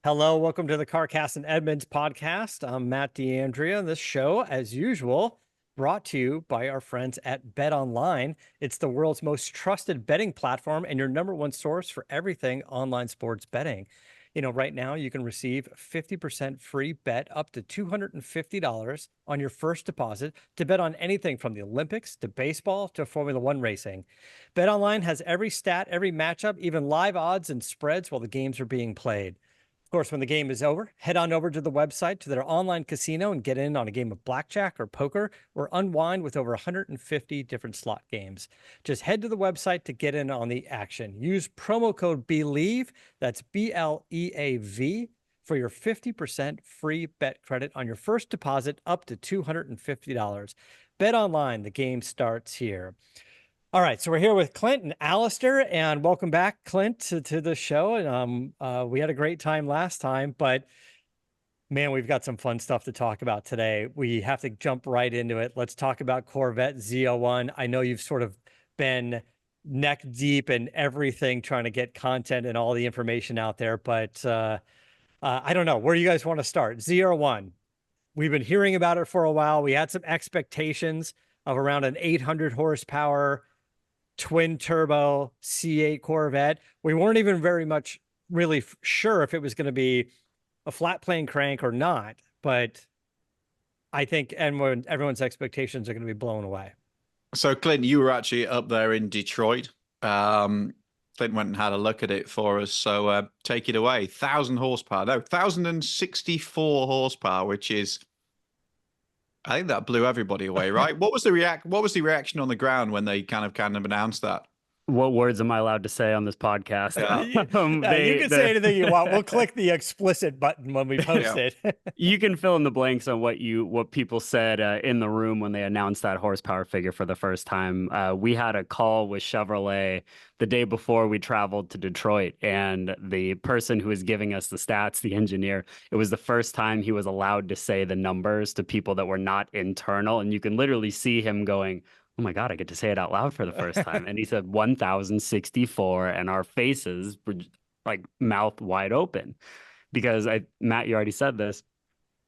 Hello, welcome to the CarCast+Edmunds podcast. I'm Matt D'Andrea. This show, as usual, brought to you by our friends at Bet Online. It's the world's most trusted betting platform and your number one source for everything online sports betting. You know, right now you can receive 50% free bet up to $250 on your first deposit to bet on anything from the Olympics to baseball to Formula One racing. Bet Online has every stat, every matchup, even live odds and spreads while the games are being played. Of course, when the game is over, head on over to the website to their online casino and get in on a game of blackjack or poker or unwind with over 150 different slot games. Just head to the website to get in on the action. Use promo code BELIEVE, that's BLEAV, for your 50% free bet credit on your first deposit up to $250. Bet Online, the game starts here. All right, so we're here with Clint and Alistair, and welcome back, Clint, to the show. And we had a great time last time, but man, we've got some fun stuff to talk about today. We have to jump right into it. Let's talk about Corvette ZR1. I know you've sort of been neck deep in everything, trying to get content and all the information out there, but I don't know. Where do you guys want to start? ZR1. We've been hearing about it for a while. We had some expectations of around an 800 horsepower twin turbo C8 Corvette. We weren't even very much really sure if it was going to be a flat plane crank or not, but I think everyone's expectations are going to be blown away. So, Clint, you were actually up there in Detroit. Clint went and had a look at it for us. So take it away. 1,000 horsepower. No, 1,064 horsepower, which is, I think that blew everybody away, right? What was the reaction on the ground when they kind of announced that? What words am I allowed to say on this podcast? You can say anything you want. We'll click the explicit button when we post it. You can fill in the blanks on what people said in the room when they announced that horsepower figure for the first time. We had a call with Chevrolet the day before we traveled to Detroit, and the person who was giving us the stats, the engineer, it was the first time he was allowed to say the numbers to people that were not internal, and you can literally see him going, "Oh my God, I get to say it out loud for the first time." And he said 1,064, and our faces were like mouth wide open because Matt, you already said this.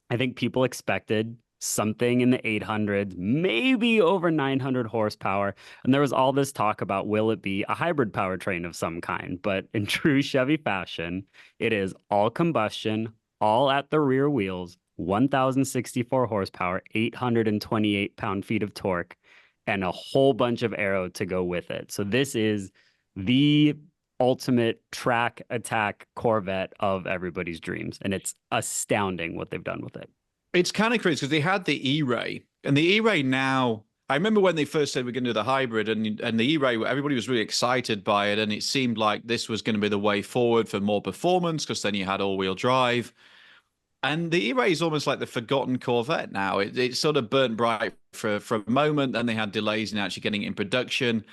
I think people expected something in the 800s, maybe over 900 horsepower. And there was all this talk about, will it be a hybrid powertrain of some kind? But in true Chevy fashion, it is all combustion, all at the rear wheels, 1,064 horsepower, 828 pound-feet of torque, and a whole bunch of aero to go with it. So this is the ultimate track attack Corvette of everybody's dreams. And it's astounding what they've done with it. It's kind of crazy because they had the E-Ray, and the E-Ray now, I remember when they first said we're going to do the hybrid, and the E-Ray, everybody was really excited by it, and it seemed like this was going to be the way forward for more performance because then you had all-wheel drive. And the E-Ray is almost like the forgotten Corvette now. It sort of burnt bright for a moment, and they had delays in actually getting it in production.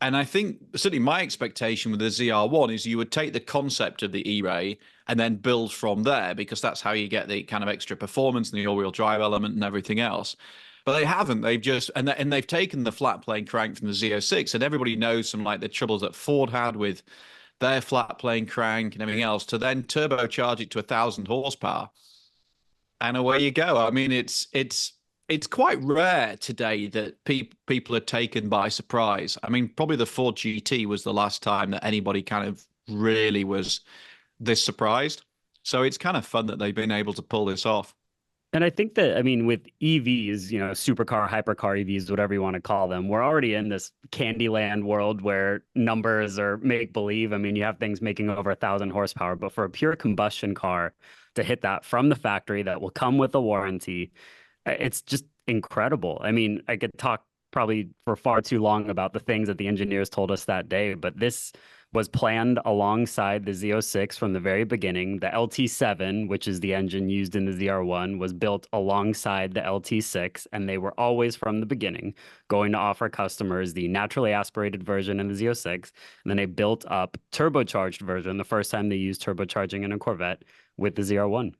And I think certainly my expectation with the ZR1 is you would take the concept of the E-Ray and then build from there, because that's how you get the kind of extra performance and the all-wheel drive element and everything else. But they haven't. They've just and they've taken the flat plane crank from the Z06, and everybody knows some like the troubles that Ford had with their flat plane crank and everything else, to then turbocharge it to 1,000 horsepower, and away you go. I mean, it's quite rare today that people are taken by surprise. I mean, probably the Ford GT was the last time that anybody kind of really was this surprised. So it's kind of fun that they've been able to pull this off. And I think that, I mean, with EVs, you know, supercar, hypercar EVs, whatever you want to call them, we're already in this Candyland world where numbers are make-believe. I mean, you have things making over 1,000 horsepower, but for a pure combustion car to hit that from the factory that will come with a warranty, it's just incredible. I mean, I could talk probably for far too long about the things that the engineers told us that day, but this was planned alongside the Z06 from the very beginning. The LT7, which is the engine used in the ZR1, was built alongside the LT6, and they were always from the beginning going to offer customers the naturally aspirated version in the Z06, and then they built up turbocharged version the first time they used turbocharging in a Corvette with the ZR1.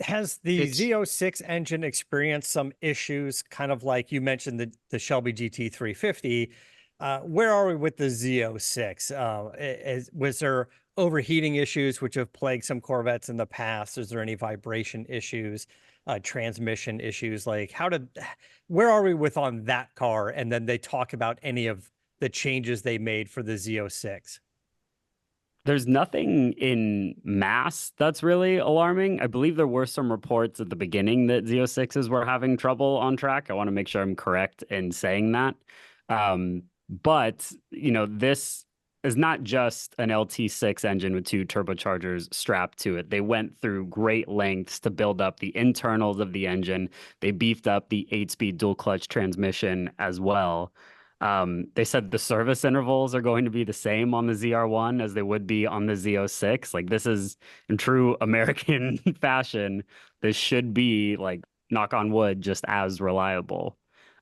Has the Z06 engine experienced some issues, kind of like you mentioned the Shelby GT350? Where are we with the Z06? Was there overheating issues which have plagued some Corvettes in the past? Is there any vibration issues, transmission issues? Like, where are we with on that car? And then they talk about any of the changes they made for the Z06. There's nothing in mass that's really alarming. I believe there were some reports at the beginning that Z06s were having trouble on track. I want to make sure I'm correct in saying that. But, this is not just an LT6 engine with 2 turbochargers strapped to it. They went through great lengths to build up the internals of the engine. They beefed up the 8-speed dual clutch transmission as well. They said the service intervals are going to be the same on the ZR1 as they would be on the Z06. Like, this is in true American fashion. This should be, like, knock on wood, just as reliable.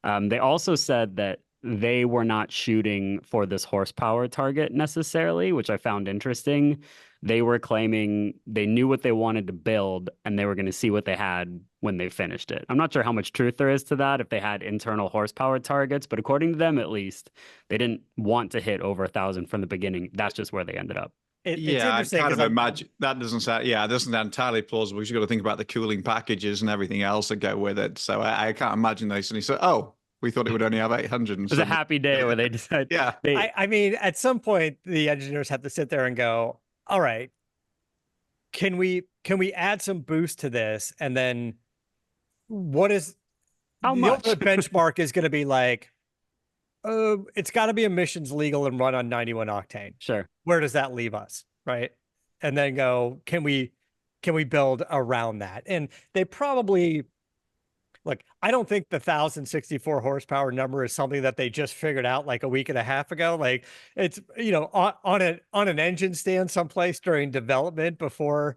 They also said that they were not shooting for this horsepower target necessarily, which I found interesting. They were claiming they knew what they wanted to build and they were going to see what they had when they finished it. I'm not sure how much truth there is to that, if they had internal horsepower targets, but according to them, at least, they didn't want to hit over 1,000 from the beginning. That's just where they ended up. It's I interesting kind of 'cause imagine that doesn't sound, it doesn't sound entirely plausible. You've got to think about the cooling packages and everything else that go with it. So I can't imagine they suddenly say, oh, we thought it would only have 800. It was a happy day where they decided. Yeah. I mean, at some point, the engineers have to sit there and go, all right, can we add some boost to this? And then what is How the much? ultimate benchmark is going to be like, it's got to be emissions legal and run on 91 octane. Sure. Where does that leave us? Right. And then go, can we build around that? And they probably, look, I don't think the 1,064 horsepower number is something that they just figured out like a week and a half ago. Like, it's, on an engine stand someplace during development before,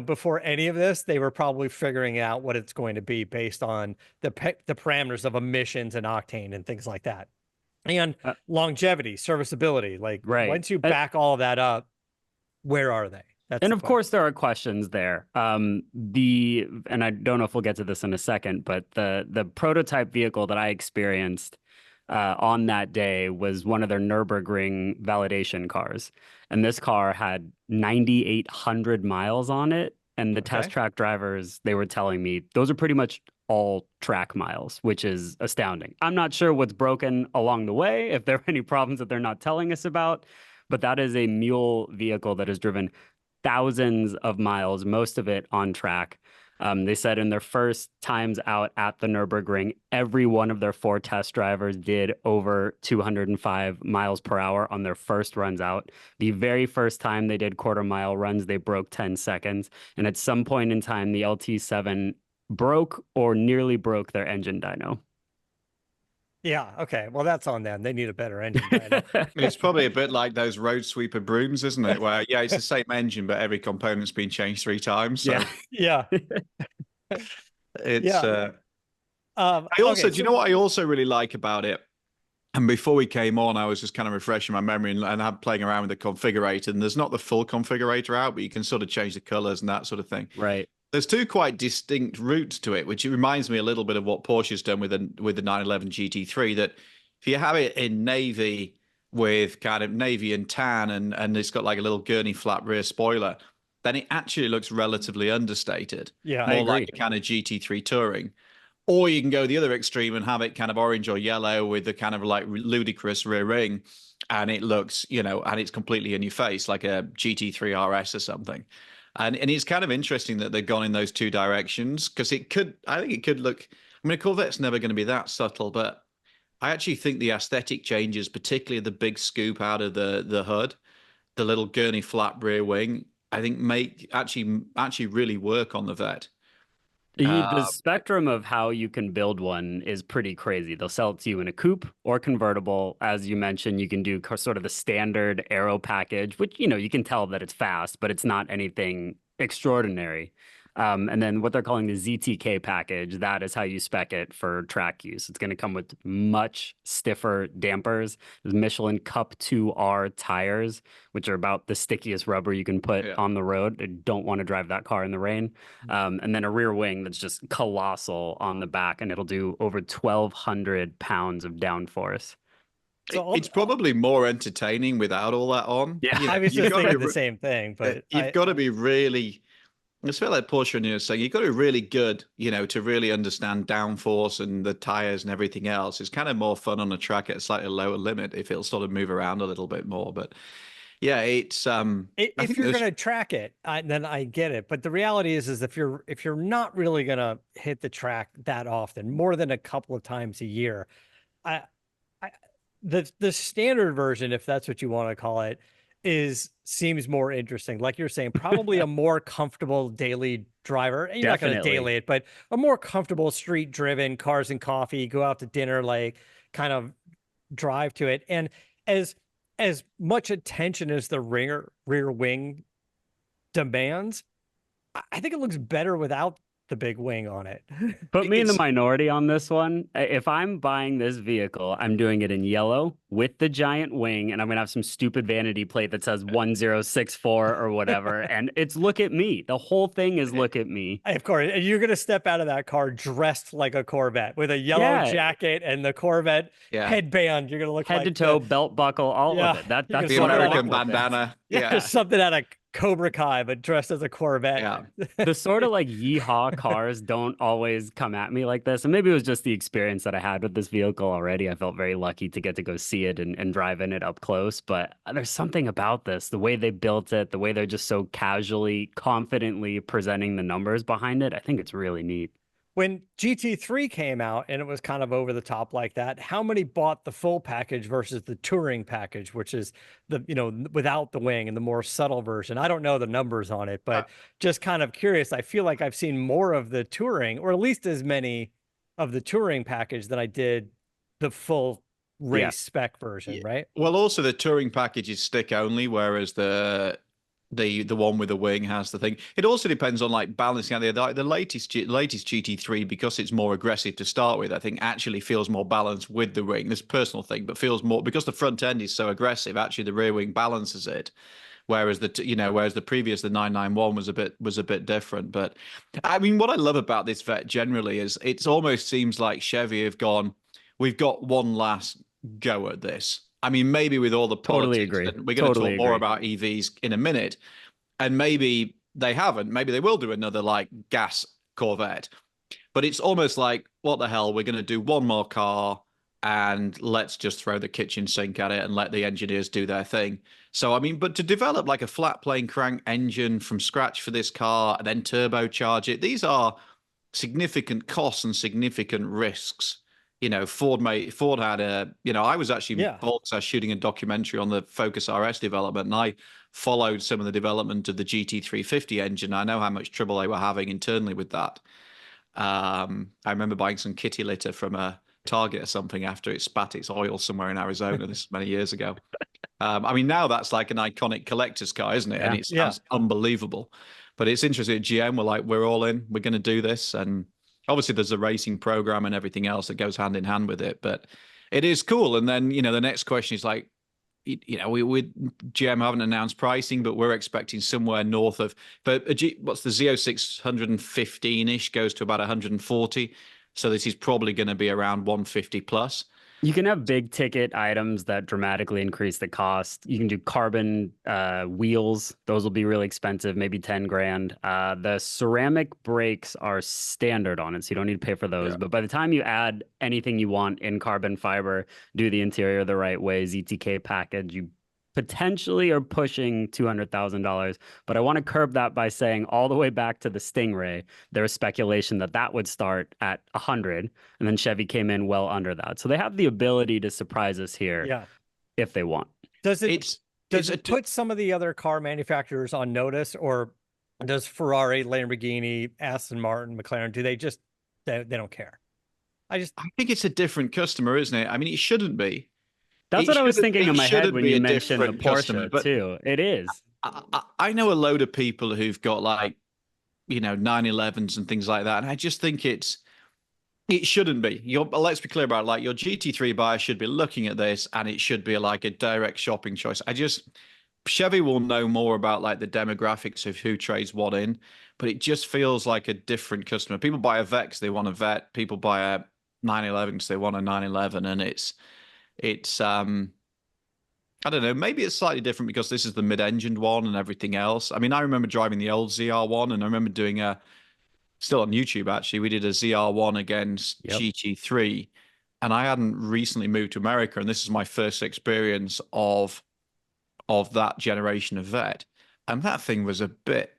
before any of this, they were probably figuring out what it's going to be based on the parameters of emissions and octane and things like that. And longevity, serviceability. Like, once you back all of that up, where are they? And of course, there are questions there. And I don't know if we'll get to this in a second, but the prototype vehicle that I experienced on that day was one of their Nürburgring validation cars. And this car had 9,800 miles on it. And the test track drivers, they were telling me those are pretty much all track miles, which is astounding. I'm not sure what's broken along the way, if there are any problems that they're not telling us about, but that is a mule vehicle that has driven thousands of miles, most of it on track. They said in their first times out at the Nürburgring, every one of their 4 test drivers did over 205 miles per hour on their first runs out. The very first time they did quarter-mile runs, they broke 10 seconds. And at some point in time, the LT7 broke or nearly broke their engine dyno. Yeah. Okay. Well, that's on them. They need a better engine. It's probably a bit like those road sweeper brooms, isn't it? Where, it's the same engine, but every component's been changed 3 times. So. Yeah. It's, do you know what I also really like about it? And before we came on, I was just kind of refreshing my memory and playing around with the configurator. And there's not the full configurator out, but you can sort of change the colors and that sort of thing. Right. There's 2 quite distinct routes to it, which reminds me a little bit of what Porsche's done with the 911 GT3, that if you have it in navy with kind of navy and tan and it's got like a little gurney flat rear spoiler, then it actually looks relatively understated. Yeah, more like a kind of GT3 Touring. Or you can go the other extreme and have it kind of orange or yellow with the kind of like ludicrous rear ring, and it looks, and it's completely in your face like a GT3 RS or something. And it's kind of interesting that they've gone in those 2 directions, because I think it could look, a Corvette's never going to be that subtle, but I actually think the aesthetic changes, particularly the big scoop out of the hood, the little gurney flat rear wing, I think actually really work on the Vette. The spectrum of how you can build one is pretty crazy. They'll sell it to you in a coupe or convertible. As you mentioned, you can do sort of the standard aero package, which, you can tell that it's fast, but it's not anything extraordinary. And then what they're calling the ZTK package, that is how you spec it for track use. It's going to come with much stiffer dampers. There's Michelin Cup 2R tires, which are about the stickiest rubber you can put on the road. I don't want to drive that car in the rain. And then a rear wing that's just colossal on the back, and it'll do over 1,200 pounds of downforce. So It's probably more entertaining without all that on. Yeah. I was You've just got to thinking be the same thing, but you've got to be really. It's a bit like Porsche and you were saying, you've got to be really good, to really understand downforce and the tires and everything else. It's kind of more fun on a track at a slightly lower limit if it'll sort of move around a little bit more. But yeah, it's I if think you're there's going to track it, then I get it. But the reality is if you're not really going to hit the track that often, more than a couple of times a year, I, I the standard version, if that's what you want to call it, seems more interesting. Like you're saying, probably a more comfortable daily driver. And you're not going to Definitely. daily it, but a more comfortable street driven, cars and coffee, go out to dinner, like kind of drive to it. And as much attention as the rear wing demands, I think it looks better without the big wing on it. Put me in the it's minority on this one. If I'm buying this vehicle, I'm doing it in yellow with the giant wing, and I'm gonna have some stupid vanity plate that says 1064 or whatever. And it's look at me. The whole thing is look at me. Of course, and you're gonna step out of that car dressed like a Corvette with a yellow Yeah, jacket and the Corvette yeah, headband. You're gonna look head like to toe, belt buckle, all of it. you're That's gonna the what I something American want with it. bandana. yeah, something out of Cobra Kai, but dressed as a Corvette. Yeah. The sort of like yeehaw cars don't always come at me like this. And maybe it was just the experience that I had with this vehicle already. I felt very lucky to get to go see it and drive in it up close. But there's something about this, the way they built it, the way they're just so casually, confidently presenting the numbers behind it. I think it's really neat. When GT3 came out and it was kind of over the top like that, how many bought the full package versus the touring package, which is the, without the wing and the more subtle version? I don't know the numbers on it, but just kind of curious. I feel like I've seen more of the touring, or at least as many of the touring package than I did the full race spec version, right? Well, also the touring package is stick only, whereas the one with the wing has the thing. It also depends on like balancing out the latest GT3, because it's more aggressive to start with. I think actually feels more balanced with the wing. This personal thing, but feels more because the front end is so aggressive. Actually, the rear wing balances it. Whereas the previous, the 991 was a bit different. But I mean, what I love about this vet generally is it almost seems like Chevy have gone, we've got one last go at this. I mean, maybe with all the Totally politics, agree. and we're going to Totally talk more agree. about EVs in a minute, and maybe they haven't. Maybe they will do another like gas Corvette, but it's almost like, what the hell? We're going to do one more car, and let's just throw the kitchen sink at it and let the engineers do their thing. So, I mean, but to develop like a flat plane crank engine from scratch for this car and then turbocharge it, these are significant costs and significant risks. Ford had a, I was actually Yeah. shooting a documentary on the Focus RS development, and I followed some of the development of the GT350 engine. I know how much trouble they were having internally with that. I remember buying some kitty litter from a Target or something after it spat its oil somewhere in Arizona. This is many years ago. I mean, now that's like an iconic collector's car, isn't it? Yeah. And it sounds unbelievable. But it's interesting. GM were like, we're all in. We're going to do this. And obviously, there's a racing program and everything else that goes hand in hand with it. But it is cool. And then, the next question is like, we GM haven't announced pricing, but we're expecting somewhere north of. But what's the Z06 115-ish goes to about 140. So this is probably going to be around 150 plus. You can have big ticket items that dramatically increase the cost. You can do carbon wheels. Those will be really expensive, maybe 10 grand. The ceramic brakes are standard on it, so you don't need to pay for those. Yeah. But by the time you add anything you want in carbon fiber, do the interior the right way, ZTK package, you potentially are pushing $200,000. But I want to curb that by saying all the way back to the Stingray, there was speculation that that would start at 100, and then Chevy came in well under that. So they have the ability to surprise us here if they want. Does it put some of the other car manufacturers on notice, or does Ferrari, Lamborghini, Aston Martin, McLaren, do they just they don't care? I think it's a different customer, isn't it? I mean, it shouldn't be. That's what I was thinking in my head when you mentioned the Porsche too. It is. I know a load of people who've got like, 911s and things like that, and I just think it shouldn't be. Let's be clear about it. Like, your GT3 buyer should be looking at this, and it should be like a direct shopping choice. Chevy will know more about like the demographics of who trades what in, but it just feels like a different customer. People buy a Vet because they want a Vet. People buy a 911 because they want a 911, and it's It's I don't know, maybe it's slightly different because this is the mid-engined one and everything else. I mean, I remember driving the old ZR1, and I remember doing still on YouTube actually, we did a ZR1 against Yep. GT3, and I hadn't recently moved to America, and this is my first experience of that generation of Vet. And that thing was a bit,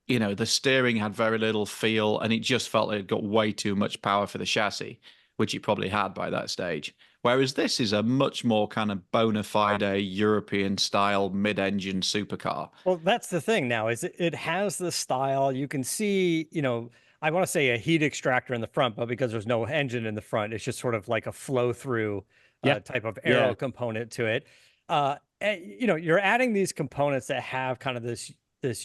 the steering had very little feel, and it just felt like it got way too much power for the chassis, which it probably had by that stage. Whereas this is a much more kind of bona fide European style mid-engine supercar. Well, that's the thing now, is it has the style. You can see, I want to say a heat extractor in the front, but because there's no engine in the front, it's just sort of like a flow through type of aero component to it. You're adding these components that have kind of this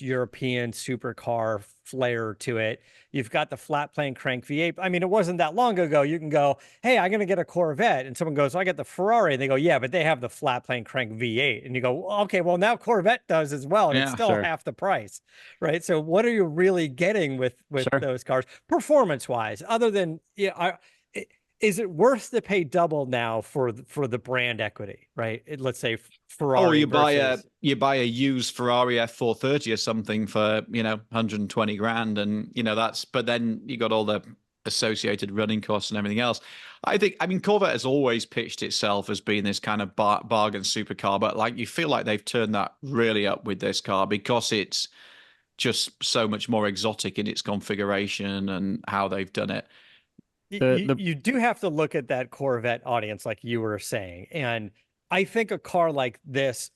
European supercar flair to it. You've got the flat plane crank V8. I mean, it wasn't that long ago. You can go, hey, I'm going to get a Corvette. And someone goes, I get the Ferrari. And they go, yeah, but they have the flat plane crank V8. And you go, okay, well, now Corvette does as well. And it's still half the price, right? So what are you really getting with those cars performance wise, other than, is it worth to pay double now for the brand equity, right? Let's say Ferrari. Or you buy a used Ferrari F430 or something for 120 grand, and but then you got all the associated running costs and everything else. I mean Corvette has always pitched itself as being this kind of bargain supercar, but like you feel like they've turned that really up with this car because it's just so much more exotic in its configuration and how they've done it. You do have to look at that Corvette audience, like you were saying. And I think a car like this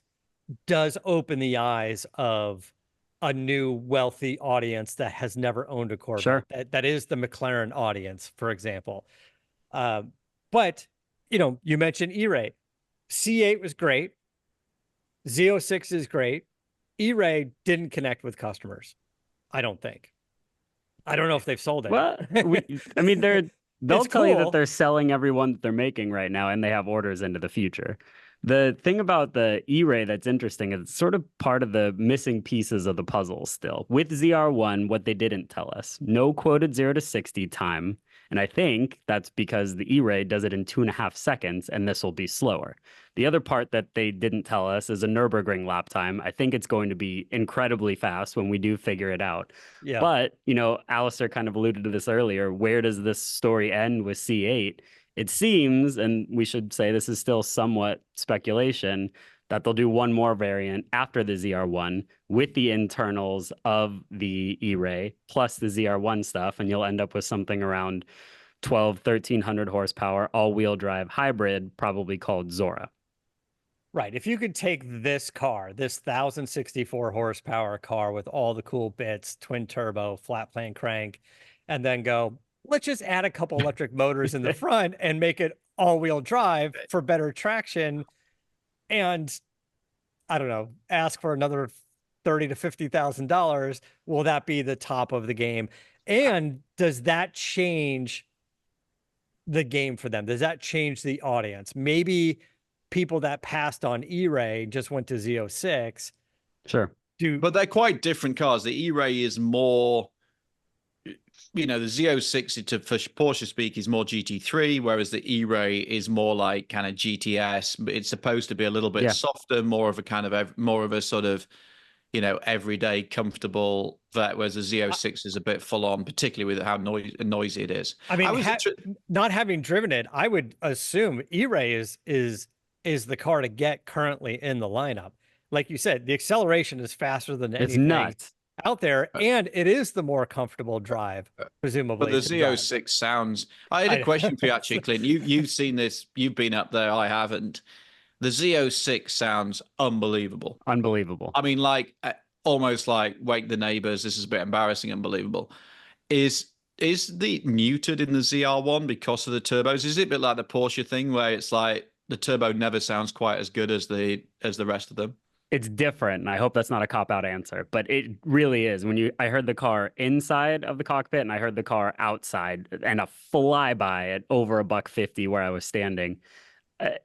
does open the eyes of a new wealthy audience that has never owned a Corvette. Sure. That is the McLaren audience, for example. But, you mentioned E-Ray. C8 was great. Z06 is great. E-Ray didn't connect with customers, I don't think. I don't know if they've sold it. Well, they'll tell you that they're selling every one that they're making right now, and they have orders into the future. The thing about the E-Ray that's interesting is it's sort of part of the missing pieces of the puzzle still. With ZR1, what they didn't tell us, no quoted 0 to 60 time. And I think that's because the E-Ray does it in 2.5 seconds, and this will be slower. The other part that they didn't tell us is a Nürburgring lap time. I think it's going to be incredibly fast when we do figure it out. Yeah. But, Alistair kind of alluded to this earlier. Where does this story end with C8? It seems, and we should say this is still somewhat speculation, that they'll do one more variant after the ZR1 with the internals of the E-Ray plus the ZR1 stuff, and you'll end up with something around 1,300 horsepower, all-wheel drive hybrid, probably called Zora. Right. If you could take this car, this 1,064 horsepower car with all the cool bits, twin turbo, flat plane crank, and then go, let's just add a couple electric motors in the front and make it all-wheel drive for better traction, and I don't know, ask for another $30,000 to $50,000, will that be the top of the game? And does that change the game for them? Does that change the audience? Maybe people that passed on E-Ray just went to Z06. Sure. But they're quite different cars. The E-Ray is more, the Z06 for Porsche speak is more GT3, whereas the E-Ray is more like kind of GTS. It's supposed to be a little bit softer, more of a sort of, everyday comfortable vet, whereas the Z06 is a bit full on, particularly with how noisy it is. I mean, not having driven it, I would assume E-Ray is the car to get currently in the lineup. Like you said, the acceleration is faster than anything. It's nuts out there, and it is the more comfortable drive, presumably. But the Z06 sounds. I had a question for you, actually, Clint. You've seen this. You've been up there. I haven't. The Z06 sounds unbelievable. Unbelievable. I mean, like almost like Wake the Neighbors. This is a bit embarrassing. Unbelievable. Is the muted in the ZR1 because of the turbos? Is it a bit like the Porsche thing where it's like the turbo never sounds quite as good as the rest of them? It's different, and I hope that's not a cop-out answer, but it really is. I heard the car inside of the cockpit, and I heard the car outside, and a flyby at over $150 where I was standing.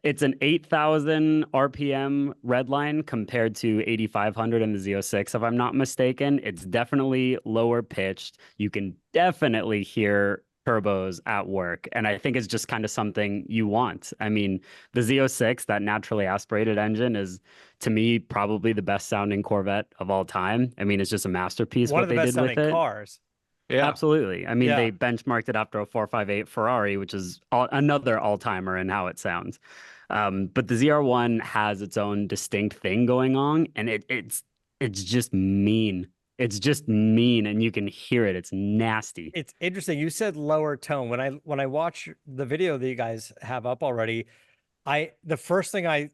It's an 8,000 RPM redline compared to 8,500 in the Z06, if I'm not mistaken. It's definitely lower pitched. You can definitely hear turbos at work. And I think it's just kind of something you want. I mean, the Z06, that naturally aspirated engine, is to me probably the best sounding Corvette of all time. I mean, it's just a masterpiece One what of the they best did with sounding it. cars. Yeah. Absolutely. I mean, Yeah. they benchmarked it after a 458 Ferrari, which is another all-timer in how it sounds. But the ZR1 has its own distinct thing going on, and it's just mean. It's just mean, and you can hear it. It's nasty. It's interesting. You said lower tone. When I watch the video that you guys have up already, the first thing I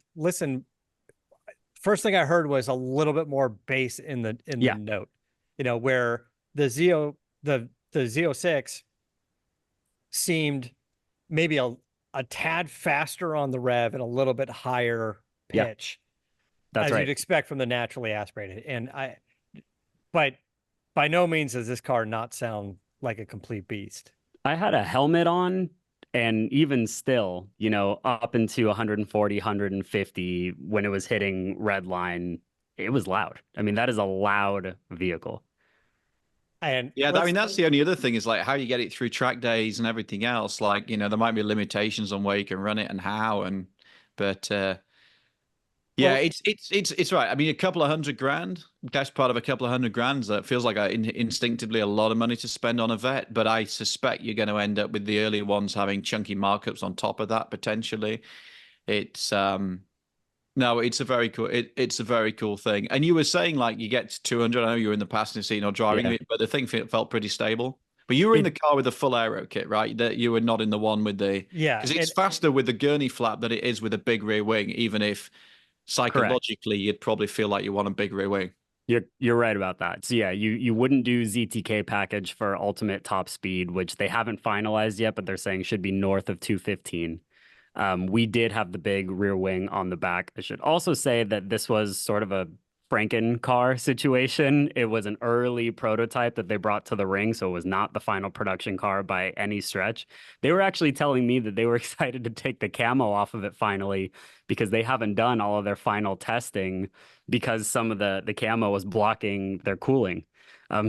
heard was a little bit more bass in the note. You know, where the Z06 seemed maybe a tad faster on the rev and a little bit higher pitch. That's as right. you'd expect from the naturally aspirated. But by no means does this car not sound like a complete beast. I had a helmet on, and even still, you know, up into 140, 150 when it was hitting red line, it was loud. I mean, that is a loud vehicle. And yeah, I mean, that's the only other thing is like how you get it through track days and everything else. Like, you know, there might be limitations on where you can run it and how, but yeah, it's right. I mean, a couple of $100,000, that's part of a couple of $100,000. That feels like instinctively a lot of money to spend on a vet, but I suspect you're going to end up with the early ones having chunky markups on top of that potentially. It's no, it's a very cool. It's a very cool thing. And you were saying like you get to 200. I know you were in the passenger seat or driving it, but the thing felt pretty stable. But you were in the car with the full aero kit, right? That you were not in the one with the because it's faster with the gurney flap than it is with a big rear wing, even if psychologically you'd probably feel like you want a big rear wing. You're right about that. So yeah, you wouldn't do ZTK package for ultimate top speed, which they haven't finalized yet, but they're saying should be north of 215. We did have the big rear wing on the back. I should also say that this was sort of a Franken car situation. It was an early prototype that they brought to the ring, so it was not the final production car by any stretch. They were actually telling me that they were excited to take the camo off of it finally because they haven't done all of their final testing because some of the camo was blocking their cooling.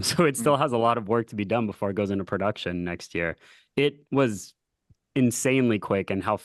So it still has a lot of work to be done before it goes into production next year. It was insanely quick and how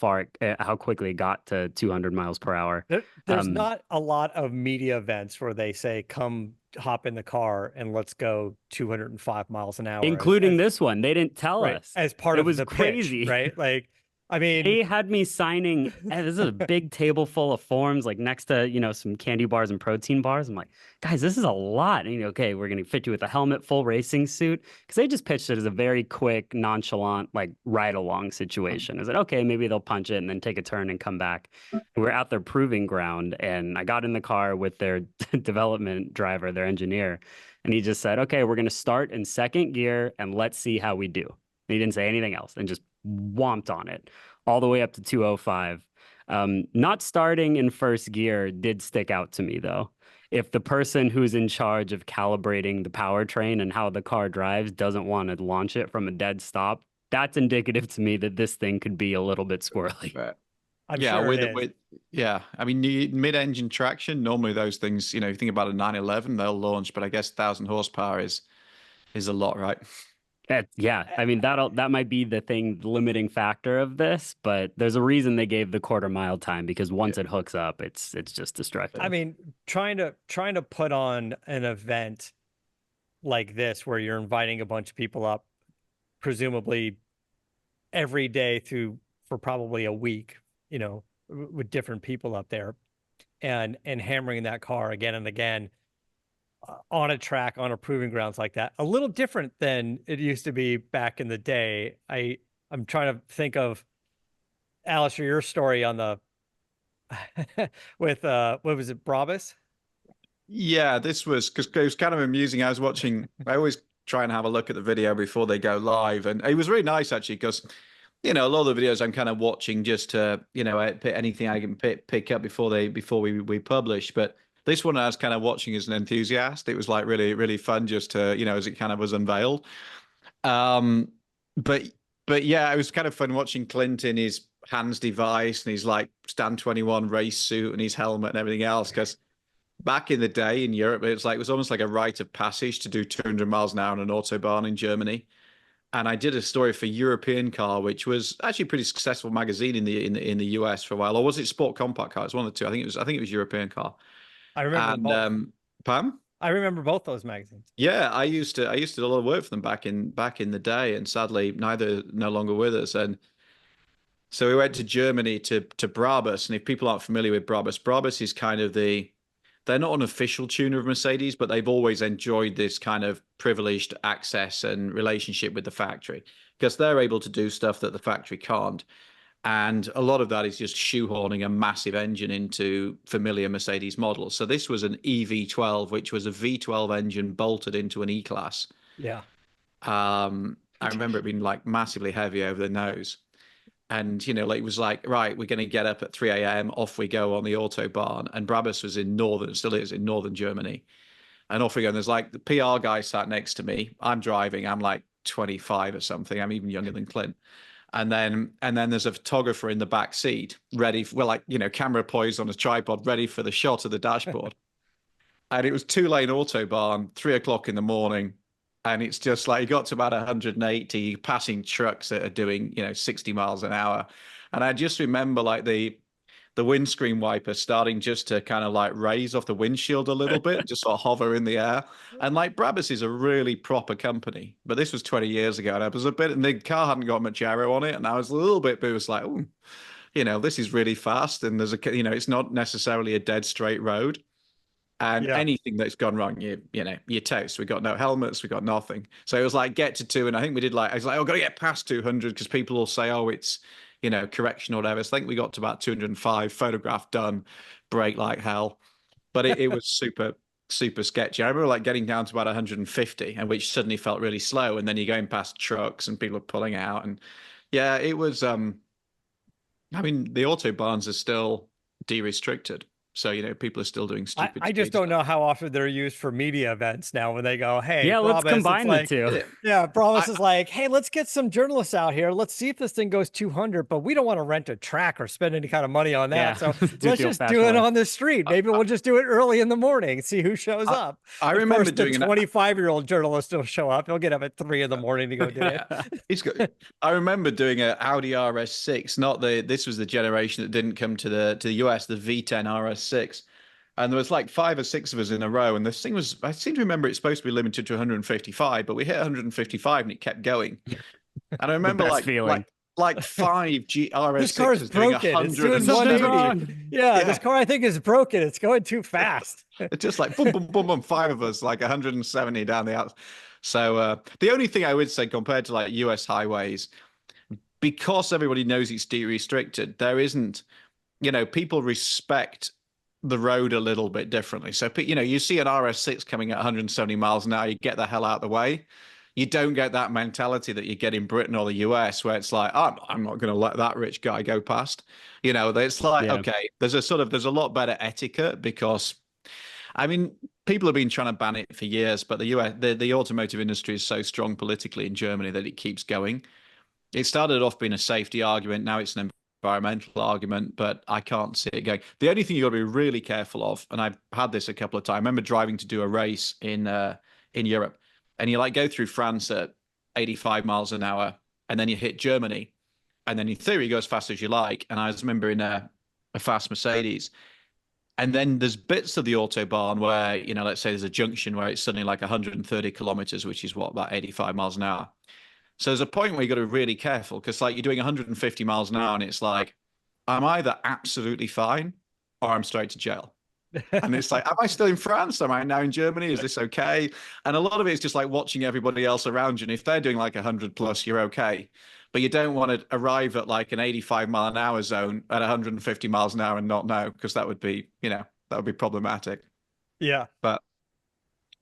quickly it got to 200 miles per hour. There's not a lot of media events where they say, come hop in the car and let's go 205 miles an hour. Including this one. They didn't tell us. As part of the crazy, pitch, right? Like, I mean, they had me signing. This is a big table full of forms, like next to, you know, some candy bars and protein bars. I'm like, guys, this is a lot. And, okay, we're going to fit you with a helmet, full racing suit. Because they just pitched it as a very quick, nonchalant, like ride along situation. Is it okay? Maybe they'll punch it and then take a turn and come back. We're at their proving ground. And I got in the car with their development driver, their engineer. And he just said, okay, we're going to start in second gear and let's see how we do. And he didn't say anything else and just whomped on it all the way up to 205. Not starting in first gear did stick out to me, though. If the person who's in charge of calibrating the powertrain and how the car drives doesn't want to launch it from a dead stop, that's indicative to me that this thing could be a little bit squirrely. Right. Sure I mean, mid-engine traction, normally those things, you know, if you think about a 911, they'll launch, but I guess 1,000 horsepower is a lot, right? Yeah, I mean that might be the limiting factor of this, but there's a reason they gave the quarter mile time because once it hooks up, it's just destructive. I mean, trying to put on an event like this where you're inviting a bunch of people up, presumably every day for probably a week, you know, with different people up there, and hammering that car again and again. On a track, on a proving grounds like that, a little different than it used to be back in the day. I'm trying to think of, Alistair, your story on the with what was it, Brabus? Yeah, this was because it was kind of amusing. I always try and have a look at the video before they go live, and it was really nice actually because, you know, a lot of the videos I'm kind of watching just to, you know, anything I can pick up before we publish, but this one I was kind of watching as an enthusiast. It was like really, really fun just to, you know, as it kind of was unveiled. But yeah, it was kind of fun watching Clint in his hands device and his like Stand 21 race suit and his helmet and everything else. Because back in the day in Europe, it was almost like a rite of passage to do 200 miles an hour on an Autobahn in Germany. and I did a story for European Car, which was actually a pretty successful magazine in the US for a while. Or was it Sport Compact Car? It's one of the two. I think it was European Car. I remember them And both. Pam? I remember both those magazines. Yeah, I used to do a lot of work for them back in the day, and sadly neither no longer with us. And so we went to Germany to Brabus, and if people aren't familiar with Brabus is kind of they're not an official tuner of Mercedes, but they've always enjoyed this kind of privileged access and relationship with the factory because they're able to do stuff that the factory can't. And a lot of that is just shoehorning a massive engine into familiar Mercedes models. So this was an EV12, which was a V12 engine bolted into an E-Class. Yeah. I remember it being like massively heavy over the nose. And, you know, like it was like, right, we're going to get up at 3 a.m. Off we go on the Autobahn. And Brabus was still is in northern Germany. And off we go. And there's like the PR guy sat next to me. I'm driving. I'm like 25 or something. I'm even younger than Clint. And then there's a photographer in the back seat, ready for, well, like, you know, camera poised on a tripod, ready for the shot of the dashboard. And it was 2-lane Autobahn, 3 o'clock in the morning. And it's just like you got to about 180, passing trucks that are doing, you know, 60 miles an hour. And I just remember like the windscreen wiper starting just to kind of like raise off the windshield a little bit, just sort of hover in the air. And like Brabus is a really proper company, but this was 20 years ago, and I was a bit, and the car hadn't got much aero on it, and I was a little bit, but it was like, oh, you know, this is really fast, and there's a, you know, it's not necessarily a dead straight road. And anything that's gone wrong, you know, you're toast. We got no helmets, we got nothing. So it was like get to 2, and I think we did like I was like, oh, got to get past 200 because people will say, oh, it's, you know, correction or whatever. So I think we got to about 205, photograph done, brake like hell, but it was super sketchy. I remember like getting down to about 150, and which suddenly felt really slow, and then you're going past trucks and people are pulling out, and yeah, it was. I mean, the autobahns are still de-restricted. So, you know, people are still doing stupid. I just don't know how often they're used for media events now when they go, hey, yeah, let's combine the two. Yeah, Brabus is like, hey, let's get some journalists out here. Let's see if this thing goes 200, but we don't want to rent a track or spend any kind of money on that. Yeah. So let's just do it on the street. Maybe we'll just do it early in the morning, see who shows up. I remember doing a 25-year-old journalist will show up. He'll get up at 3 in the morning to go do it. I remember doing an Audi RS6, this was the generation that didn't come to the US, the V10 RS6. And there was like 5 or 6 of us in a row. And this thing was, I seem to remember it's supposed to be limited to 155, but we hit 155 and it kept going. And I remember like 5 RS6s this car is broken. It's doing 180. Yeah, this car I think is broken. It's going too fast. It's just like boom, boom, boom, boom, 5 of us, like 170 down the outs. So the only thing I would say compared to like US highways, because everybody knows it's de-restricted, there isn't, you know, people respect the road a little bit differently. So, you know, you see an RS6 coming at 170 miles an hour, you get the hell out of the way. You don't get that mentality that you get in Britain or the US where it's like, oh, I'm not going to let that rich guy go past. You know, it's like, okay, there's a lot better etiquette because, I mean, people have been trying to ban it for years, but the automotive industry is so strong politically in Germany that it keeps going. It started off being a safety argument. Now it's an environmental argument, but I can't see it going. The only thing you got to be really careful of, and I've had this a couple of times. I remember driving to do a race in Europe, and you like go through France at 85 miles an hour, and then you hit Germany, and then in theory you go as fast as you like. And I remember in a fast Mercedes, and then there's bits of the Autobahn where, you know, let's say there's a junction where it's suddenly like 130 kilometers, which is what, about 85 miles an hour. So there's a point where you got to be really careful because like you're doing 150 miles an hour and it's like, I'm either absolutely fine or I'm straight to jail. And it's like, am I still in France? Am I now in Germany? Is this okay? And a lot of it is just like watching everybody else around you. And if they're doing like 100 plus, you're okay. But you don't want to arrive at like an 85 mile an hour zone at 150 miles an hour and not know, because that would be, you know, that would be problematic. Yeah. But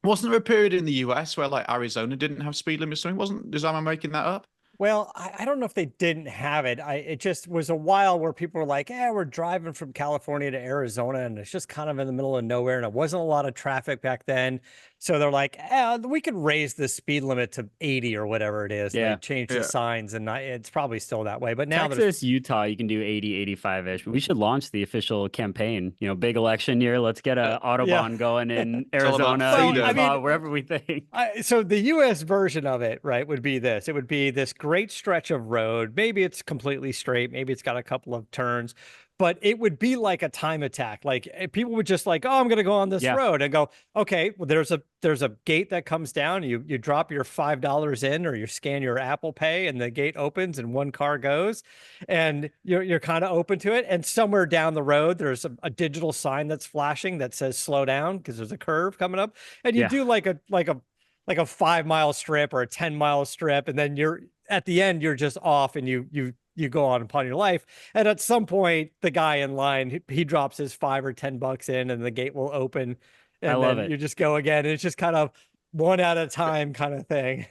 wasn't there a period in the US where like Arizona didn't have speed limits? Am I making that up? Well, I don't know if they didn't have it. It just was a while where people were like, yeah, we're driving from California to Arizona, and it's just kind of in the middle of nowhere, and it wasn't a lot of traffic back then. So they're like, we could raise the speed limit to 80 or whatever it is. Yeah. They change the signs, and it's probably still that way. But now Texas, Utah, you can do 80, 85-ish. We should launch the official campaign. You know, big election year. Let's get a Autobahn going in all about Arizona, freedom. Utah, I mean, wherever we think. so the U.S. version of it, right, would be this. It would be this great stretch of road. Maybe it's completely straight. Maybe it's got a couple of turns, but it would be like a time attack. Like people would just like, oh, I'm going to go on this road and go, okay, well, there's a gate that comes down. You drop your $5 in, or you scan your Apple Pay, and the gate opens and one car goes, and you're kind of open to it. And somewhere down the road, there's a digital sign that's flashing that says slow down because there's a curve coming up, and you do like a 5-mile strip or a 10-mile strip, and then you're at the end, you're just off, and you go on upon your life. And at some point, the guy in line, he drops his $5 or $10 in, and the gate will open, and then you just go again. And it's just kind of one at a time kind of thing.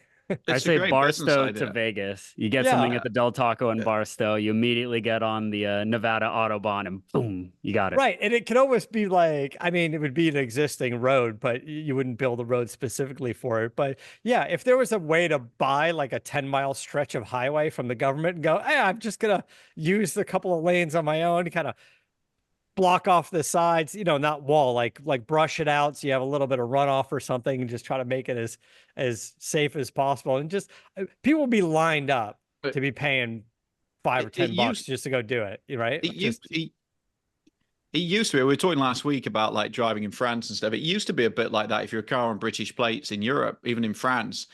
I say Barstow to Vegas. You get something at the Del Taco in Barstow. You immediately get on the Nevada Autobahn, and boom, you got it. Right. And it could almost be like, I mean, it would be an existing road, but you wouldn't build a road specifically for it. But yeah, if there was a way to buy like a 10-mile stretch of highway from the government and go, hey, I'm just going to use a couple of lanes on my own to kind of block off the sides, not wall, like brush it out, so you have a little bit of runoff or something, and just try to make it as safe as possible. And just people will be lined up to be paying $5 or $10 just to go do it, right? It used to be. We were talking last week about like driving in France and stuff. It used to be a bit like that if you're a car on British plates in Europe, even in France.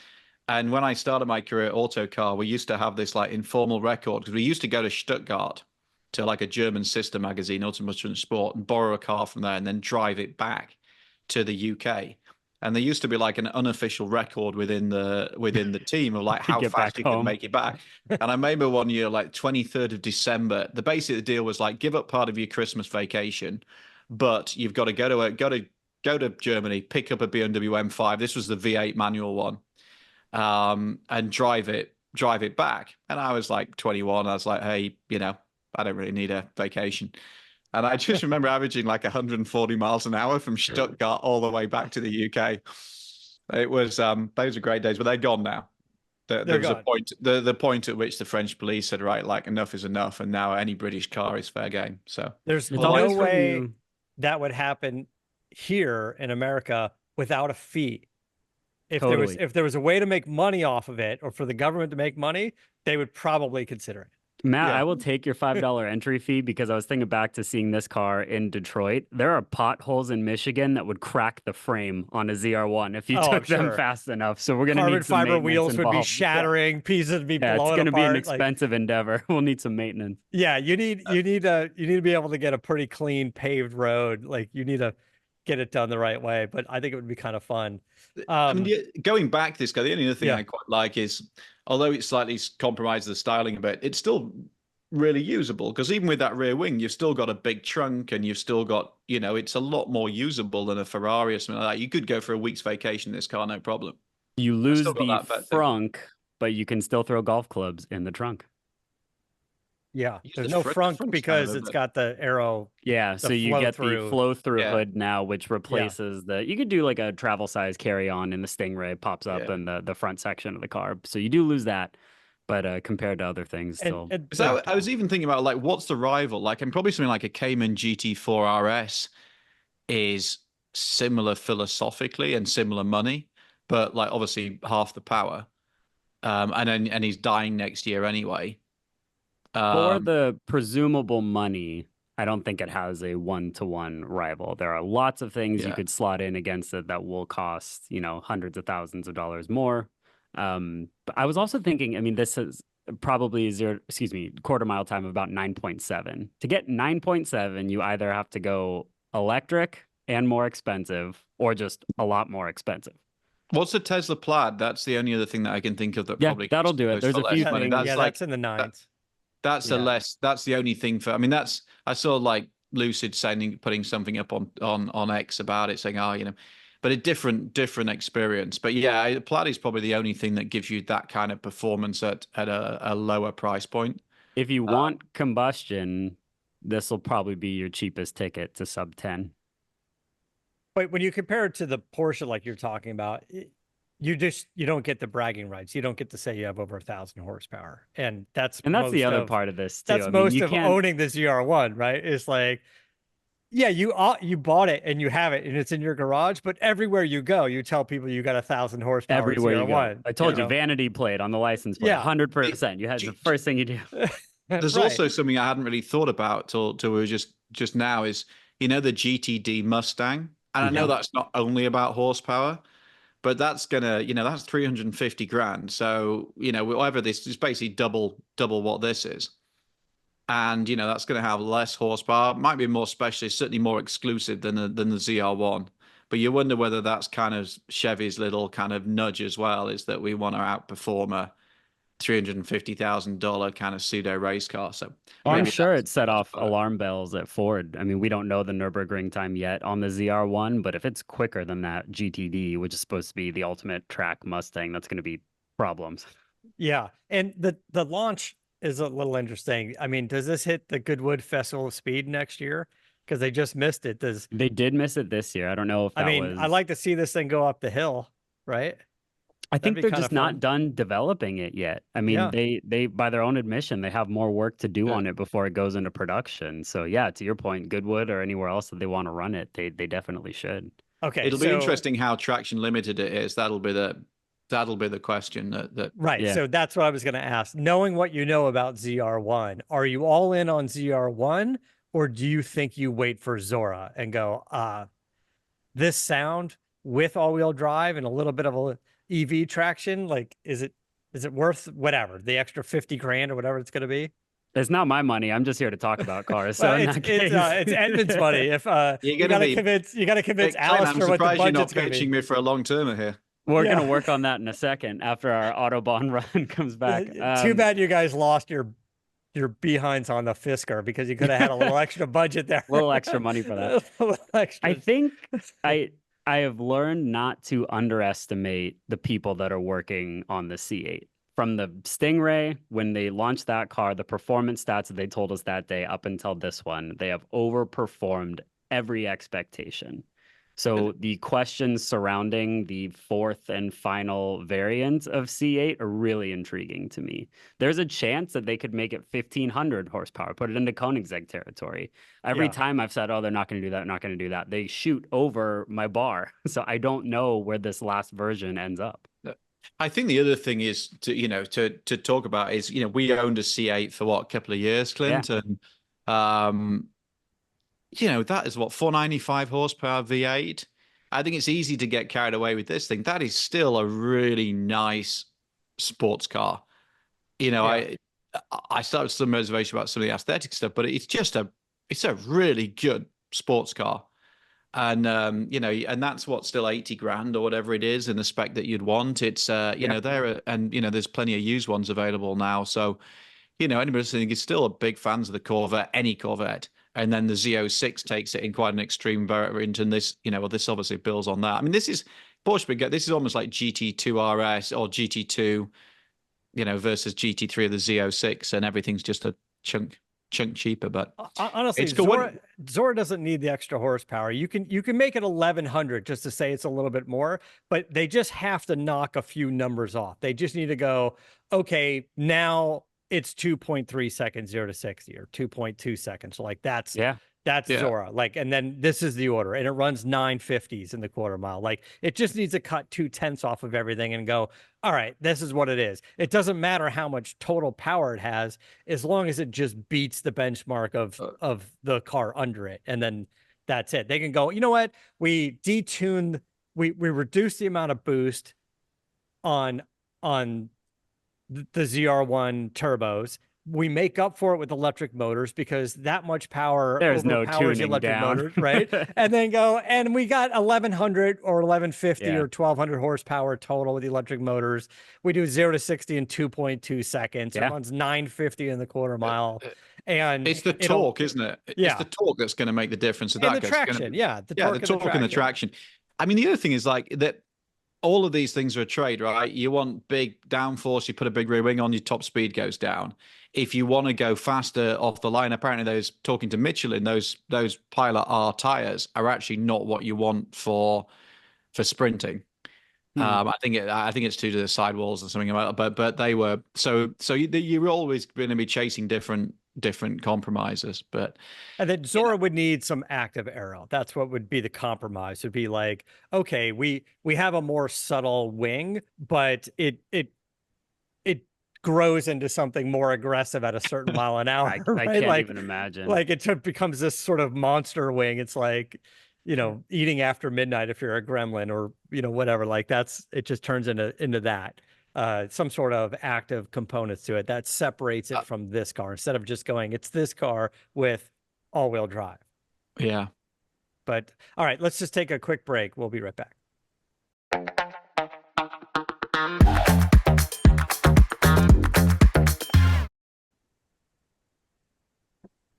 And when I started my career at Autocar, we used to have this like informal record, because we used to go to Stuttgart, to like a German sister magazine, Automotive Sport, and borrow a car from there and then drive it back to the UK. And there used to be like an unofficial record within the team of like how fast you could make it back. And I remember one year, like 23rd of December, the basic deal was like, give up part of your Christmas vacation, but you've got to go to Germany, pick up a BMW M5. This was the V8 manual one, and drive it back. And I was like 21. I was like, hey, I don't really need a vacation. And I just remember averaging like 140 miles an hour from Stuttgart all the way back to the UK. It was, those are great days, but they're gone now. There was a point, the point at which the French police said, right, like enough is enough. And now any British car is fair game. So there's no way that would happen here in America without a fee. If there was a way to make money off of it, or for the government to make money, they would probably consider it. Matt, I will take your $5 entry fee, because I was thinking back to seeing this car in Detroit. There are potholes in Michigan that would crack the frame on a ZR1 if you took them fast enough. So we're going to need some carbon fiber wheels would be shattering, pieces would be blowing apart. It's going to be an expensive endeavor. We'll need some maintenance. Yeah, you need to be able to get a pretty clean paved road. Like you need to get it done the right way. But I think it would be kind of fun. I mean, going back to this guy, the only other thing I quite like is, although it slightly compromises the styling a bit, it's still really usable, because even with that rear wing, you've still got a big trunk, and you've still got, it's a lot more usable than a Ferrari or something like that. You could go for a week's vacation in this car, no problem. You lose the frunk, but you can still throw golf clubs in the trunk. Yeah, there's no frunk because it's got the arrow. Yeah, so you get the flow-through hood now, which replaces you could do like a travel size carry-on, and the Stingray pops up in the front section of the car. So you do lose that, but compared to other things, still. So I was even thinking about like, what's the rival? Like, and probably something like a Cayman GT4 RS is similar philosophically and similar money, but like obviously half the power. And he's dying next year anyway. For the presumable money, I don't think it has a one-to-one rival. There are lots of things you could slot in against it that will cost, hundreds of thousands of dollars more. But I was also thinking, I mean, this is probably quarter mile time of about 9.7. To get 9.7, you either have to go electric and more expensive, or just a lot more expensive. What's the Tesla Plaid? That's the only other thing that I can think of that probably that'll do it. There's a few things. That's in the nines. That's the only thing for, I mean, I saw like Lucid putting something up on X about it, saying, but a different experience. But yeah, Plaid is probably the only thing that gives you that kind of performance at a lower price point. If you want combustion, this will probably be your cheapest ticket to sub 10. But when you compare it to the Porsche, like you're talking about, you don't get the bragging rights. You don't get to say you have over 1,000 horsepower, and that's the other part of this too. That's I mean, most you of can't owning the ZR1, right? It's like, yeah, you bought it and you have it and it's in your garage, but everywhere you go, you tell people you got 1,000 horsepower everywhere you go. ZR1. I told you, know? vanity plate on the license plate, Yeah. 100%. You had the first thing you do. There's Right. also something I hadn't really thought about till we were just now is, the GTD Mustang. And I know that's not only about horsepower, but that's gonna, that's 350 grand. So, whatever this is, basically double what this is. And, that's going to have less horsepower, might be more specialist, certainly more exclusive than the ZR1. But you wonder whether that's kind of Chevy's little kind of nudge as well, is that we want to outperform a $350,000 kind of pseudo race car. So I'm sure it set off alarm bells at Ford. I mean, we don't know the Nürburgring time yet on the ZR1, but if it's quicker than that GTD, which is supposed to be the ultimate track Mustang, that's going to be problems. Yeah. And the launch is a little interesting. I mean, does this hit the Goodwood Festival of Speed next year? Because they just missed it. They did miss it this year. I don't know if that was... I'd like to see this thing go up the hill, right? I think they're just not done developing it yet. I mean, they by their own admission, they have more work to do on it before it goes into production. So yeah, to your point, Goodwood or anywhere else that they want to run it, they definitely should. Okay. It'll be interesting how traction limited it is. That'll be the question that right. Yeah. So that's what I was going to ask. Knowing what you know about ZR1, are you all in on ZR1, or do you think you wait for Zora and go, this sound with all-wheel drive and a little bit of a EV traction, like, is it worth whatever, the extra 50 grand or whatever it's going to be? It's not my money. I'm just here to talk about cars. So well, it's Edmund's money. If you got to convince Alistair what the budget's going to be. I'm surprised you're not pitching me for a long termer here. We're going to work on that in a second after our Autobahn run comes back. Too bad you guys lost your behinds on the Fisker, because you could have had a little extra budget there. A little extra money for that. I think I have learned not to underestimate the people that are working on the C8. From the Stingray, when they launched that car, the performance stats that they told us that day up until this one, they have overperformed every expectation. So the questions surrounding the fourth and final variant of C8 are really intriguing to me. There's a chance that they could make it 1,500 horsepower, put it into Koenigsegg territory. Every time I've said, oh, they're not going to do that, not going to do that, they shoot over my bar. So I don't know where this last version ends up. I think the other thing is to talk about is, we owned a C8 for a couple of years, Clint, and that is 495 horsepower V8. I think it's easy to get carried away with this thing. That is still a really nice sports car. I started some reservation about some of the aesthetic stuff, but it's a really good sports car. And, and that's still 80 grand or whatever it is in the spec that you'd want. It's, there's plenty of used ones available now. So, anybody listening is still a big fans of the Corvette, any Corvette. And then the Z06 takes it in quite an extreme variant. And this, this obviously builds on that. I mean, this is Porsche. This is almost like GT2 RS or GT2, versus GT3 of the Z06. And everything's just a chunk cheaper. But honestly, it's good. Zora doesn't need the extra horsepower. You can make it 1,100 just to say it's a little bit more, but they just have to knock a few numbers off. They just need to go, okay, now it's 2.3 seconds 0 to 60 or 2.2 seconds. So like that's Zora. Like, and then this is the order, and it runs 950s in the quarter mile. Like, it just needs to cut 0.2 off of everything and go, all right, this is what it is. It doesn't matter how much total power it has, as long as it just beats the benchmark of the car under it. And then that's it. They can go, you know what? We detuned, we reduced the amount of boost on the ZR1 turbos. We make up for it with electric motors, because that much power there's no tuning electric down. motors, right? And then go, and we got 1,100 or 1,150 or 1,200 horsepower total with the electric motors. We do 0 to 60 in 2.2 seconds. It runs 950 in the quarter mile. And it's the torque, isn't it? It's the torque that's going to make the difference. And the traction, the torque and the traction. I mean, the other thing is like that. all of these things are a trade, right? You want big downforce, you put a big rear wing on, your top speed goes down. If you want to go faster off the line, apparently those, talking to Michelin, those Pilot R tires are actually not what you want for sprinting. I think it's due to the sidewalls or something like that. But they were so you're always going to be chasing different compromises. But And then Zora would need some active aero. That's what would be the compromise. It'd be like, okay, we have a more subtle wing, but it grows into something more aggressive at a certain mile an hour. I right? can't Like, even imagine. Like it becomes this sort of monster wing. It's like, eating after midnight if you're a gremlin or, whatever. Like it just turns into that. Some sort of active components to it that separates it from this car instead of just going, it's this car with all-wheel drive. Yeah. But all right, let's just take a quick break. We'll be right back.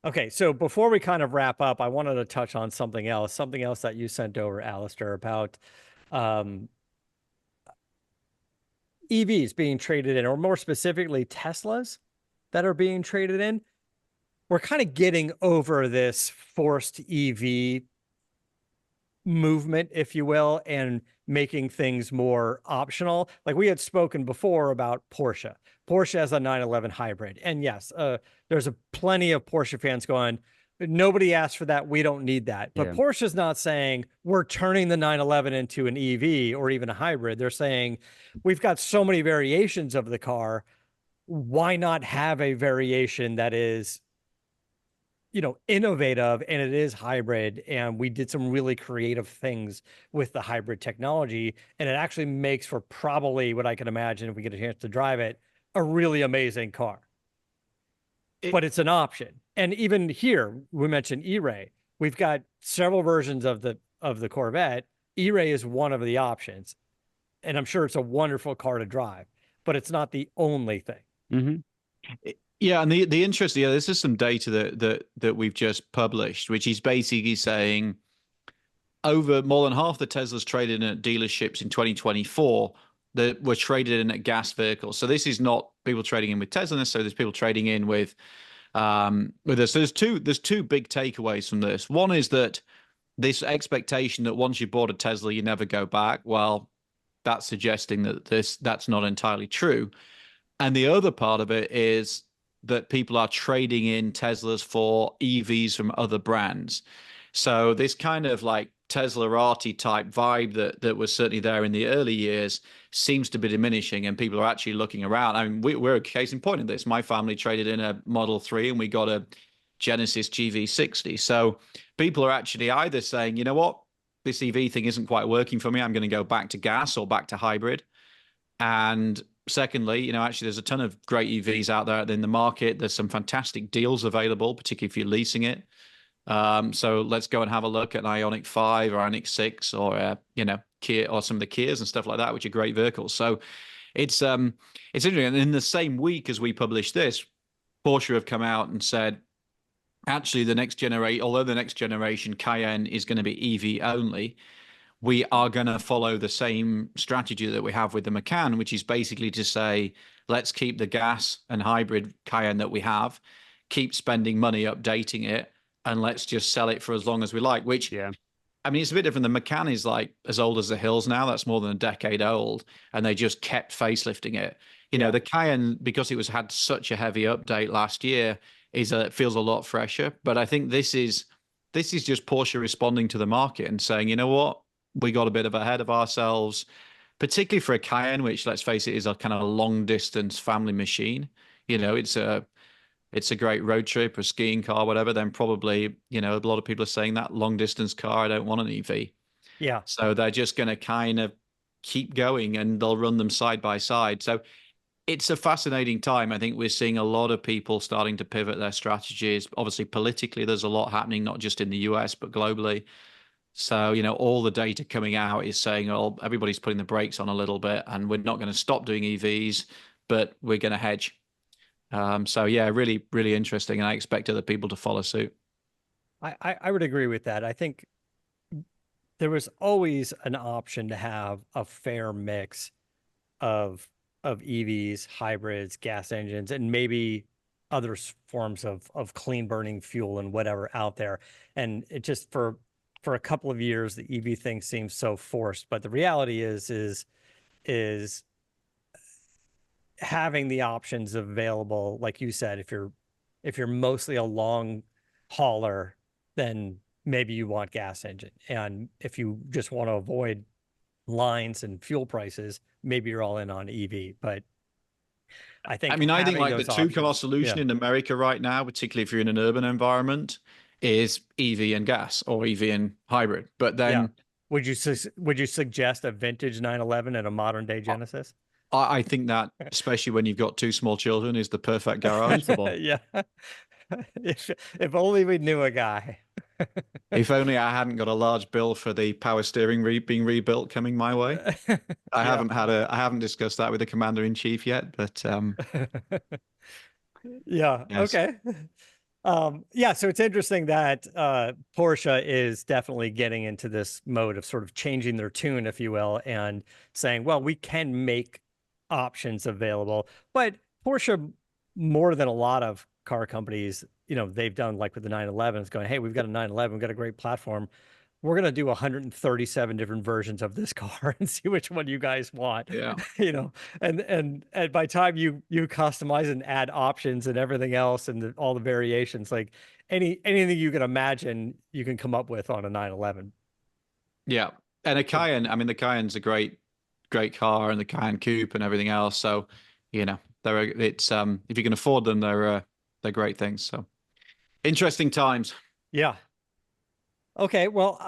Okay, so before we kind of wrap up, I wanted to touch on something else that you sent over, Alistair, about EVs being traded in, or more specifically, Teslas that are being traded in. We're kind of getting over this forced EV movement, if you will, and making things more optional. Like we had spoken before about Porsche. Porsche has a 911 hybrid. And yes, there's plenty of Porsche fans going, nobody asked for that. We don't need that. But Porsche's not saying we're turning the 911 into an EV or even a hybrid. They're saying we've got so many variations of the car. Why not have a variation that is innovative, and it is hybrid, and we did some really creative things with the hybrid technology, and it actually makes for probably what I can imagine, if we get a chance to drive it, a really amazing car. But it's an option. And even here, we mentioned E-Ray. We've got several versions of the Corvette. E-Ray is one of the options, and I'm sure it's a wonderful car to drive, but it's not the only thing. Mm-hmm. Yeah, and the interest, this is some data that we've just published, which is basically saying over more than half the Teslas traded in at dealerships in 2024 that were traded in at gas vehicles. So this is not people trading in with Tesla necessarily. There's people trading in with us. So there's two big takeaways from this. One is that this expectation that once you bought a Tesla, you never go back. Well, that's suggesting that that's not entirely true. And the other part of it is that people are trading in Teslas for EVs from other brands. So this kind of like Tesla-arty type vibe that was certainly there in the early years seems to be diminishing, and people are actually looking around. I mean, we're a case in point in this. My family traded in a Model 3 and we got a Genesis GV60. So people are actually either saying, you know what, this EV thing isn't quite working for me. I'm going to go back to gas or back to hybrid. And secondly, actually there's a ton of great EVs out there in the market. There's some fantastic deals available, particularly if you're leasing it. So let's go and have a look at an Ioniq 5 or Ioniq 6 or, Kia or some of the Kias and stuff like that, which are great vehicles. So it's interesting. And in the same week as we published this, Porsche have come out and said, actually, although the next generation Cayenne is going to be EV only, we are going to follow the same strategy that we have with the Macan, which is basically to say, let's keep the gas and hybrid Cayenne that we have, keep spending money updating it, and let's just sell it for as long as we like, which, I mean, it's a bit different. The Macan is like as old as the hills now. That's more than a decade old, and they just kept facelifting it. The Cayenne, because it had such a heavy update last year, feels a lot fresher. But I think this is just Porsche responding to the market and saying, you know what? We got a bit ahead of ourselves, particularly for a Cayenne, which, let's face it, is a kind of a long distance family machine. It's a great road trip or skiing car, whatever. Then probably, a lot of people are saying that long distance car, I don't want an EV. Yeah. So they're just going to kind of keep going, and they'll run them side by side. So it's a fascinating time. I think we're seeing a lot of people starting to pivot their strategies. Obviously, politically, there's a lot happening, not just in the US, but globally. So, all the data coming out is saying, oh, everybody's putting the brakes on a little bit, and we're not going to stop doing EVs, but we're going to hedge. So, yeah, really, really interesting. And I expect other people to follow suit. I would agree with that. I think there was always an option to have a fair mix of EVs, hybrids, gas engines, and maybe other forms of clean burning fuel and whatever out there. And it just for a couple of years, the EV thing seems so forced. But the reality is having the options available, like you said, if you're mostly a long hauler, then maybe you want gas engine. And if you just want to avoid lines and fuel prices, maybe you're all in on EV. But I think I think like the those two-car options, solution in America right now, particularly if you're in an urban environment, is EV and gas or EV and hybrid. But then would you suggest a vintage 911 and a modern day Genesis? I think that, especially when you've got two small children, is the perfect garage. Sensible. Yeah. If only we knew a guy. If only I hadn't got a large bill for the power steering being rebuilt coming my way. I haven't discussed that with the commander in chief yet, but yeah. yes. Okay. Yeah, so it's interesting that Porsche is definitely getting into this mode of sort of changing their tune, if you will, and saying, well, we can make options available. But Porsche, more than a lot of car companies, they've done like with the 911, it's going, hey, we've got a 911, we've got a great platform. We're going to do 137 different versions of this car and see which one you guys want. Yeah. And by the time you customize and add options and everything else and all the variations, like anything you can imagine, you can come up with on a 911. Yeah. And a Cayenne, the Cayenne's a great car, and the Cayenne Coupe and everything else. So, if you can afford them, they're great things. So interesting times. Yeah. Okay, well,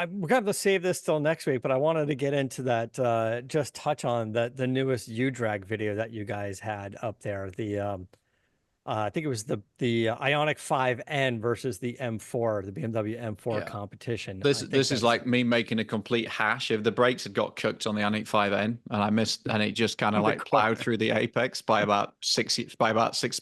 we're gonna have to save this till next week, but I wanted to get into that, just touch on the newest U-Drag video that you guys had up there. I think it was the Ioniq 5N versus the M4, the BMW M4 competition. This is like me making a complete hash. If the brakes had got cooked on the Ioniq 5N and I missed, and it just kind of like plowed through the apex by about 6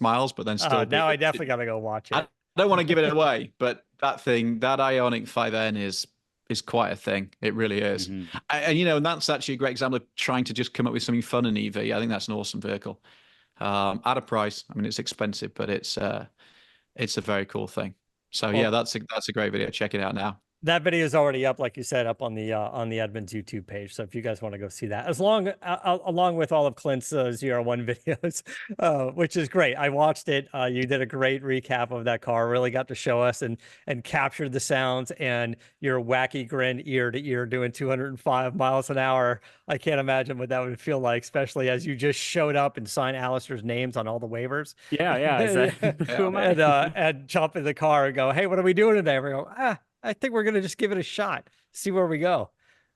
miles, but then still. Now I definitely gotta go watch it. I don't want to give it away, but that Ioniq 5N is quite a thing. It really is. Mm-hmm. And that's actually a great example of trying to just come up with something fun in EV. I think that's an awesome vehicle. At a price, it's expensive, but it's a very cool thing. So yeah, that's a great video. Check it out now. That video is already up, like you said, up on the Edmunds YouTube page. So if you guys want to go see that, along with all of Clint's ZR1 videos, which is great. I watched it. You did a great recap of that car. Really got to show us and captured the sounds and your wacky grin ear to ear doing 205 miles an hour. I can't imagine what that would feel like, especially as you just showed up and signed Alistair's names on all the waivers. Yeah. Who am I? And jump in the car and go, hey, what are we doing today? We go, I think we're going to just give it a shot, see where we go.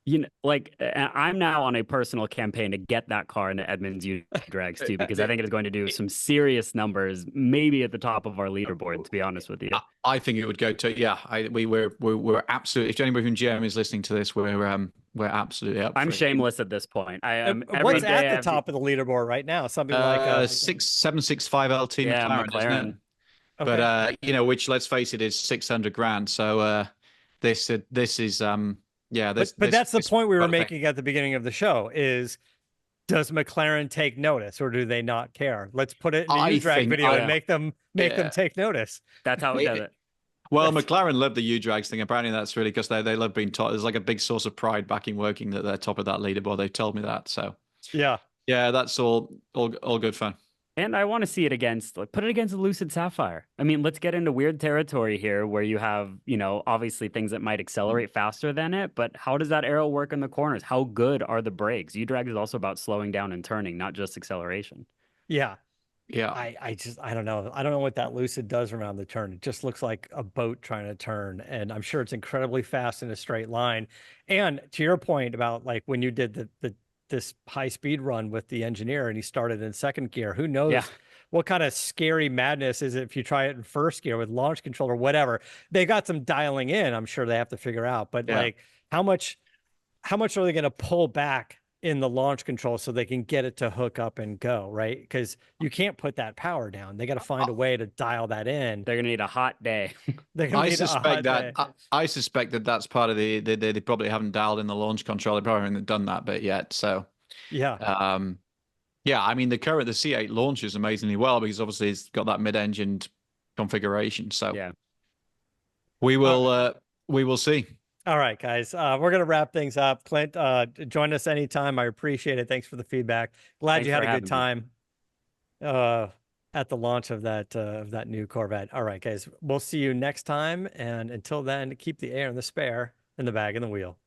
I'm now on a personal campaign to get that car into Edmunds U-Drags too, because I think it is going to do some serious numbers, maybe at the top of our leaderboard, to be honest with you. I think it would go to, we're absolutely, if anybody from GM is listening to this, we're absolutely up. I'm shameless at this point. I am. What's at the top of the leaderboard right now? Something like 765 LT McLaren. Okay. But which, let's face it, is 600 grand. So this is but that's the point we were making at the beginning of the show is, does McLaren take notice or do they not care? Let's put it in a U-Drag video and make them take notice. That's how we does it. Well, McLaren love the U-Drags thing. Apparently that's really because they love being taught. There's like a big source of pride back in working that they're top of that leaderboard. They told me that. So yeah, that's all good fun. And I want to see it put it against the Lucid Sapphire. Let's get into weird territory here where you have, obviously things that might accelerate faster than it, but how does that aero work in the corners? How good are the brakes? U-Drag is also about slowing down and turning, not just acceleration. Yeah. Yeah. I don't know. I don't know what that Lucid does around the turn. It just looks like a boat trying to turn. And I'm sure it's incredibly fast in a straight line. And to your point about like when you did this high speed run with the engineer and he started in second gear, who knows what kind of scary madness is it if you try it in first gear with launch control or whatever. They got some dialing in, I'm sure they have to figure out, but like how much are they going to pull back in the launch control so they can get it to hook up and go, right? Because you can't put that power down. They got to find a way to dial that in. They're gonna need a hot day. They're gonna I need a hot suspect day. that I suspect that that's part of they probably haven't dialed in the launch control. They probably haven't done that bit yet. So Yeah. yeah, I mean the C8 launches amazingly well because obviously it's got that mid-engined configuration. So Yeah. we will see. All right, guys. We're gonna wrap things up. Clint, join us anytime. I appreciate it. Thanks for the feedback. Glad Thanks you had for a good having me. time at the launch of that new Corvette. All right, guys. We'll see you next time. And until then, keep the air in the spare and the bag in the wheel.